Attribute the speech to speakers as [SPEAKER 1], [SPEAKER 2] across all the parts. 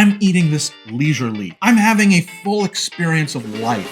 [SPEAKER 1] I'm eating this leisurely. I'm having a full experience of life.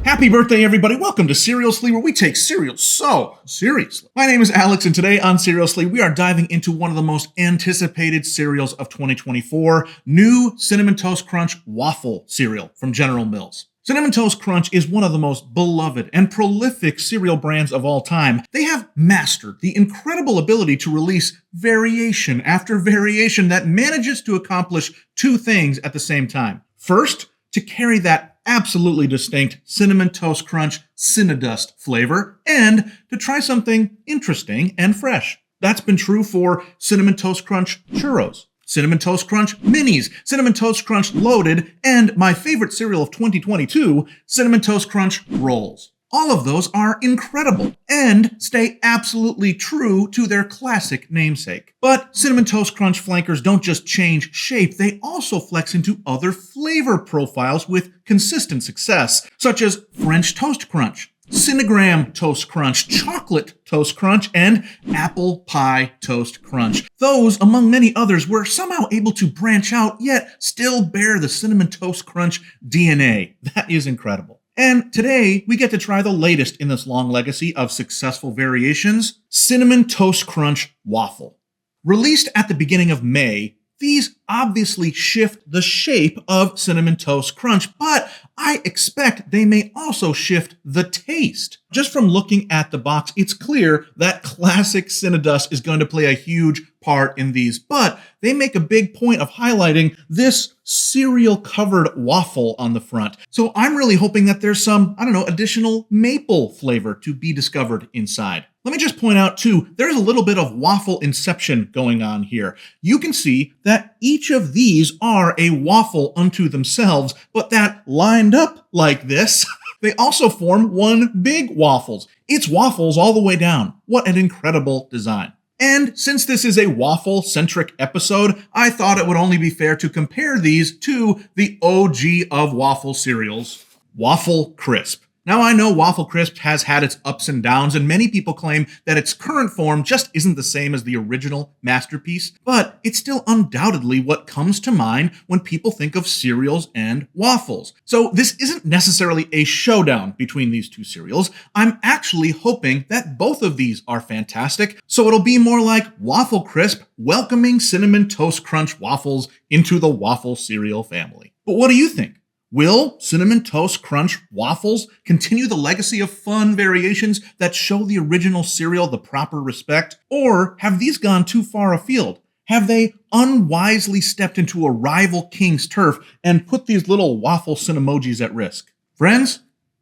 [SPEAKER 1] Happy birthday, everybody. Welcome to Seriously, where we take cereal so seriously. My name is Alex, and today on Seriously, we are diving into one of the most anticipated cereals of 2024, new Cinnamon Toast Crunch Waffle cereal from General Mills. Cinnamon Toast Crunch is one of the most beloved and prolific cereal brands of all time. They have mastered the incredible ability to release variation after variation that manages to accomplish two things at the same time. First, to carry that absolutely distinct Cinnamon Toast Crunch Cinnadust flavor, and to try something interesting and fresh. That's been true for Cinnamon Toast Crunch Churros, Cinnamon Toast Crunch Minis, Cinnamon Toast Crunch Loaded, and my favorite cereal of 2022, Cinnamon Toast Crunch Rolls. All of those are incredible and stay absolutely true to their classic namesake. But Cinnamon Toast Crunch flankers don't just change shape, they also flex into other flavor profiles with consistent success, such as French Toast Crunch, Cinnagram Toast Crunch, Chocolate Toast Crunch, and Apple Pie Toast Crunch. Those, among many others, were somehow able to branch out, yet still bear the Cinnamon Toast Crunch DNA. That is incredible. And today, we get to try the latest in this long legacy of successful variations, Cinnamon Toast Crunch Waffle. Released at the beginning of May, these obviously shift the shape of Cinnamon Toast Crunch, but I expect they may also shift the taste. Just from looking at the box, it's clear that classic Cinnadust is going to play a huge part in these, but they make a big point of highlighting this cereal-covered waffle on the front. So I'm really hoping that there's some, additional maple flavor to be discovered inside. Let me just point out, too, there's a little bit of waffle inception going on here. You can see that each of these are a waffle unto themselves, but that lined up like this, they also form one big waffles. It's waffles all the way down. What an incredible design. And since this is a waffle-centric episode, I thought it would only be fair to compare these to the OG of waffle cereals, Waffle Crisp. Now, I know Waffle Crisp has had its ups and downs, and many people claim that its current form just isn't the same as the original masterpiece, but it's still undoubtedly what comes to mind when people think of cereals and waffles. So this isn't necessarily a showdown between these two cereals. I'm actually hoping that both of these are fantastic, so it'll be more like Waffle Crisp welcoming Cinnamon Toast Crunch waffles into the waffle cereal family. But what do you think? Will Cinnamon Toast Crunch waffles continue the legacy of fun variations that show the original cereal the proper respect? Or have these gone too far afield? Have they unwisely stepped into a rival king's turf and put these little waffle cinnamojis at risk? Friends,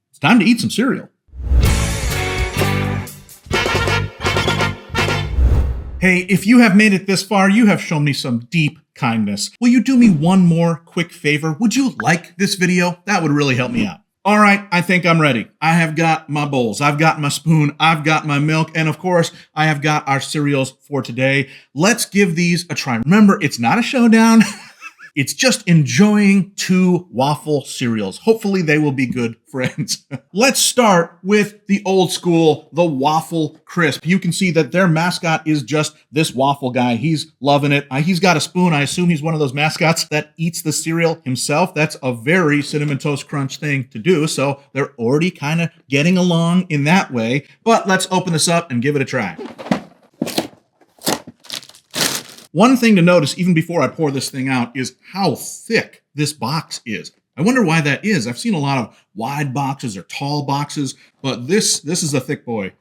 [SPEAKER 1] it's time to eat some cereal. Hey, if you have made it this far, you have shown me some deep kindness. Will you do me one more quick favor? Would you like this video? That would really help me out. All right, I think I'm ready. I have got my bowls, I've got my spoon, I've got my milk, and of course, I have got our cereals for today. Let's give these a try. Remember, it's not a showdown. It's just enjoying two waffle cereals. Hopefully they will be good friends. Let's start with the old school, the Waffle Crisp. You can see that their mascot is just this waffle guy. He's loving it. He's got a spoon. I assume he's one of those mascots that eats the cereal himself. That's a very Cinnamon Toast Crunch thing to do. So they're already kind of getting along in that way. But let's open this up and give it a try. One thing to notice, even before I pour this thing out, is how thick this box is. I wonder why that is. I've seen a lot of wide boxes or tall boxes, but this is a thick boy.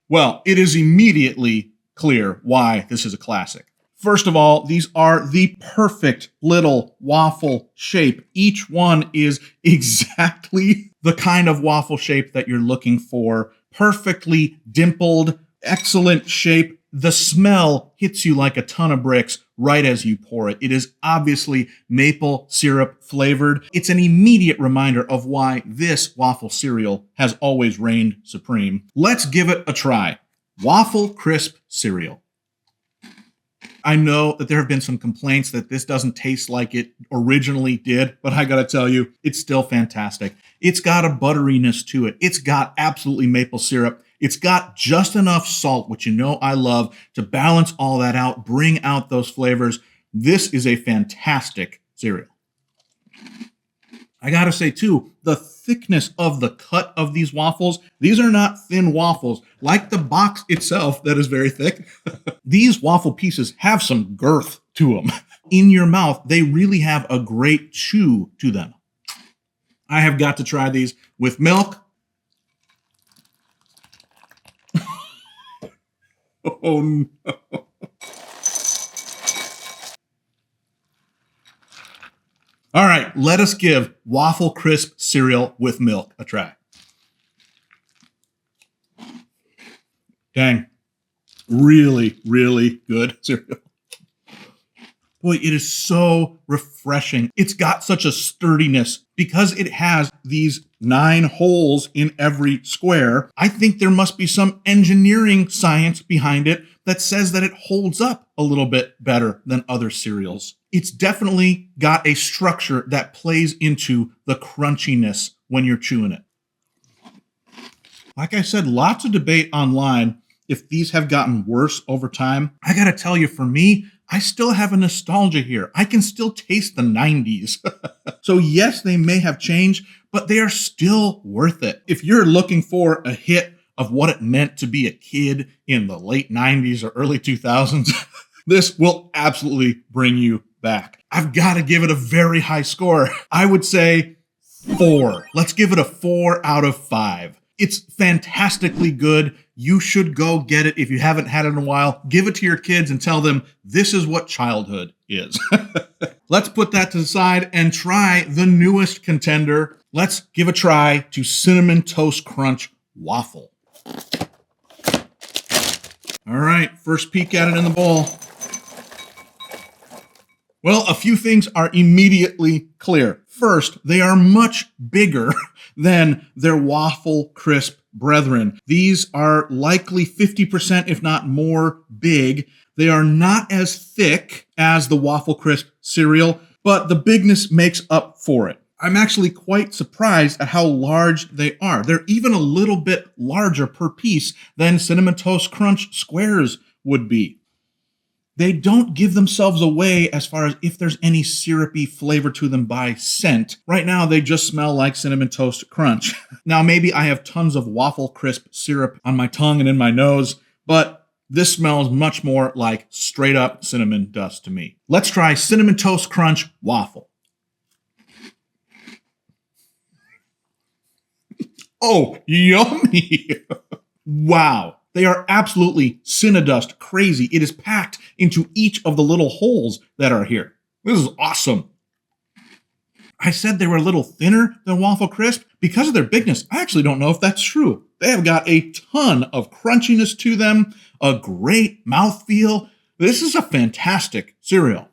[SPEAKER 1] Well, it is immediately clear why this is a classic. First of all, these are the perfect little waffle shape. Each one is exactly the kind of waffle shape that you're looking for. Perfectly dimpled, excellent shape. The smell hits you like a ton of bricks right as you pour it. It is obviously maple syrup flavored. It's an immediate reminder of why this waffle cereal has always reigned supreme. Let's give it a try. Waffle Crisp cereal. I know that there have been some complaints that this doesn't taste like it originally did, but I gotta tell you, it's still fantastic. It's got a butteriness to it. It's got absolutely maple syrup. It's got just enough salt, which you know I love, to balance all that out, bring out those flavors. This is a fantastic cereal. I gotta say too, the thickness of the cut of these waffles, these are not thin waffles like the box itself that is very thick. These waffle pieces have some girth to them. In your mouth, they really have a great chew to them. I have got to try these with milk. Oh no. All right, let us give Waffle Crisp cereal with milk a try. Dang, really, really good cereal. Boy, it is so refreshing. It's got such a sturdiness because it has these 9 holes in every square. I think there must be some engineering science behind it that says that it holds up a little bit better than other cereals. It's definitely got a structure that plays into the crunchiness when you're chewing it. Like I said, lots of debate online if these have gotten worse over time. I gotta tell you, for me, I still have a nostalgia here. I can still taste the 90s. So yes, they may have changed, but they are still worth it. If you're looking for a hit of what it meant to be a kid in the late 90s or early 2000s, this will absolutely bring you back. I've got to give it a very high score. I would say 4. Let's give it a 4 out of 5. It's fantastically good. You should go get it if you haven't had it in a while. Give it to your kids and tell them this is what childhood is. Let's put that to the side and try the newest contender. Let's give a try to Cinnamon Toast Crunch Waffle. All right, first peek at it in the bowl. Well, a few things are immediately clear. First, they are much bigger than their Waffle Crisp brethren. These are likely 50%, if not more, big. They are not as thick as the Waffle Crisp cereal, but the bigness makes up for it. I'm actually quite surprised at how large they are. They're even a little bit larger per piece than Cinnamon Toast Crunch squares would be. They don't give themselves away as far as if there's any syrupy flavor to them by scent. Right now, they just smell like Cinnamon Toast Crunch. Now, maybe I have tons of Waffle Crisp syrup on my tongue and in my nose, but this smells much more like straight up cinnamon dust to me. Let's try Cinnamon Toast Crunch Waffle. Oh, yummy! Wow. They are absolutely Cinnadust crazy. It is packed into each of the little holes that are here. This is awesome. I said they were a little thinner than Waffle Crisp. Because of their bigness, I actually don't know if that's true. They have got a ton of crunchiness to them, a great mouthfeel. This is a fantastic cereal.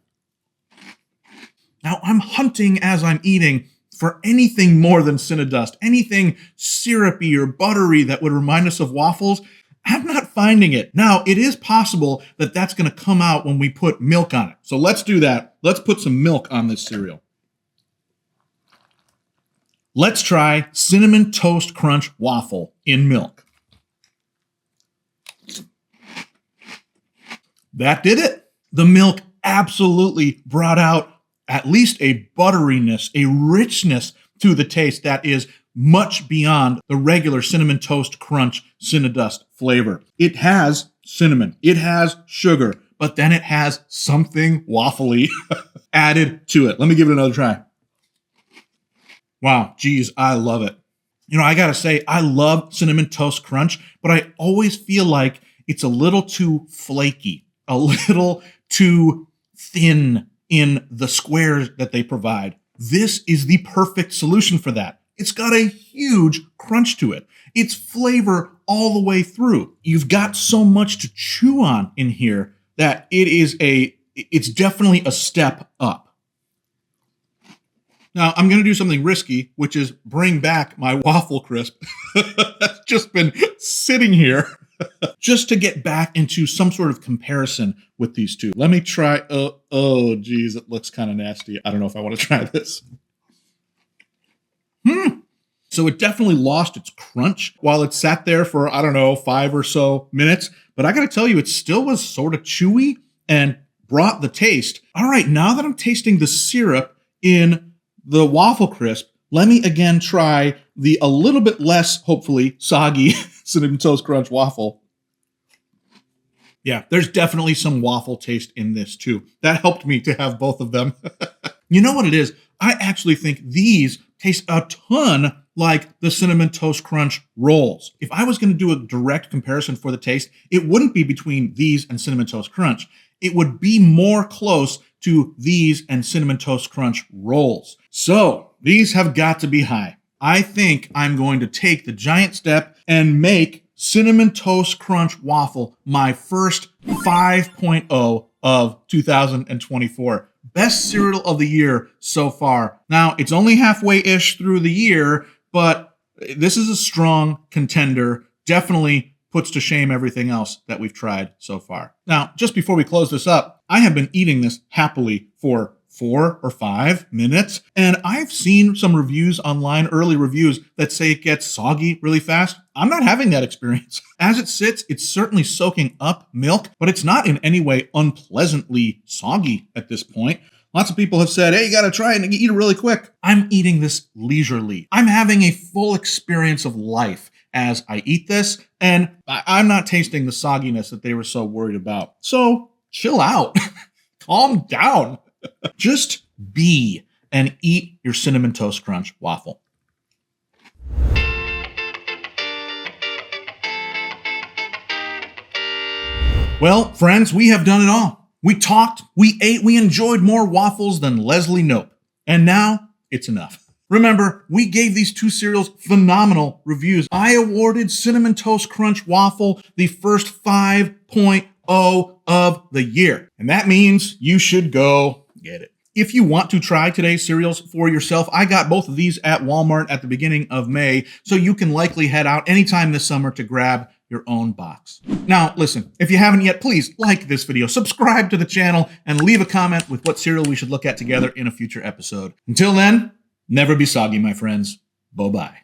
[SPEAKER 1] Now, I'm hunting as I'm eating for anything more than Cinnadust, anything syrupy or buttery that would remind us of waffles. I'm not finding it. Now, it is possible that that's going to come out when we put milk on it. So let's do that. Let's put some milk on this cereal. Let's try Cinnamon Toast Crunch Waffle in milk. That did it. The milk absolutely brought out at least a butteriness, a richness to the taste that is much beyond the regular Cinnamon Toast Crunch Cinnadust flavor. It has cinnamon, it has sugar, but then it has something waffly added to it. Let me give it another try. Wow, geez, I love it. You know, I gotta say, I love Cinnamon Toast Crunch, but I always feel like it's a little too flaky, a little too thin in the squares that they provide. This is the perfect solution for that. It's got a huge crunch to it. It's flavor all the way through. You've got so much to chew on in here that it's definitely a step up. Now, I'm going to do something risky, which is bring back my Waffle Crisp. That's just been sitting here just to get back into some sort of comparison with these two. Let me try. Oh, geez, it looks kind of nasty. I don't know if I want to try this. So it definitely lost its crunch while it sat there for, I don't know, 5 or so minutes. But I got to tell you, it still was sort of chewy and brought the taste. All right, now that I'm tasting the syrup in the waffle crisp, let me again try the a little bit less, hopefully, soggy Cinnamon Toast Crunch waffle. Yeah, there's definitely some waffle taste in this too. That helped me to have both of them. You know what it is? I actually think these taste a ton like the Cinnamon Toast Crunch rolls. If I was going to do a direct comparison for the taste, it wouldn't be between these and Cinnamon Toast Crunch. It would be more close to these and Cinnamon Toast Crunch rolls. So these have got to be high. I think I'm going to take the giant step and make Cinnamon Toast Crunch waffle my first 5.0 of 2024. Best cereal of the year so far. Now, it's only halfway-ish through the year, but this is a strong contender. Definitely puts to shame everything else that we've tried so far. Now, just before we close this up, I have been eating this happily for 4 or 5 minutes, and I've seen some reviews online, early reviews, that say it gets soggy really fast. I'm not having that experience. As it sits, it's certainly soaking up milk, but it's not in any way unpleasantly soggy at this point. Lots of people have said, hey, you gotta try it and eat it really quick. I'm eating this leisurely. I'm having a full experience of life as I eat this, and I'm not tasting the sogginess that they were so worried about. So chill out. Calm down. Just be and eat your Cinnamon Toast Crunch waffle. Well, friends, we have done it all. We talked, we ate, we enjoyed more waffles than Leslie Knope. And now it's enough. Remember, we gave these two cereals phenomenal reviews. I awarded Cinnamon Toast Crunch waffle the first 5.0 of the year. And that means you should go get it. If you want to try today's cereals for yourself, I got both of these at Walmart at the beginning of May, so you can likely head out anytime this summer to grab your own box. Now, listen, if you haven't yet, please like this video, subscribe to the channel, and leave a comment with what cereal we should look at together in a future episode. Until then, never be soggy, my friends. Bye-bye.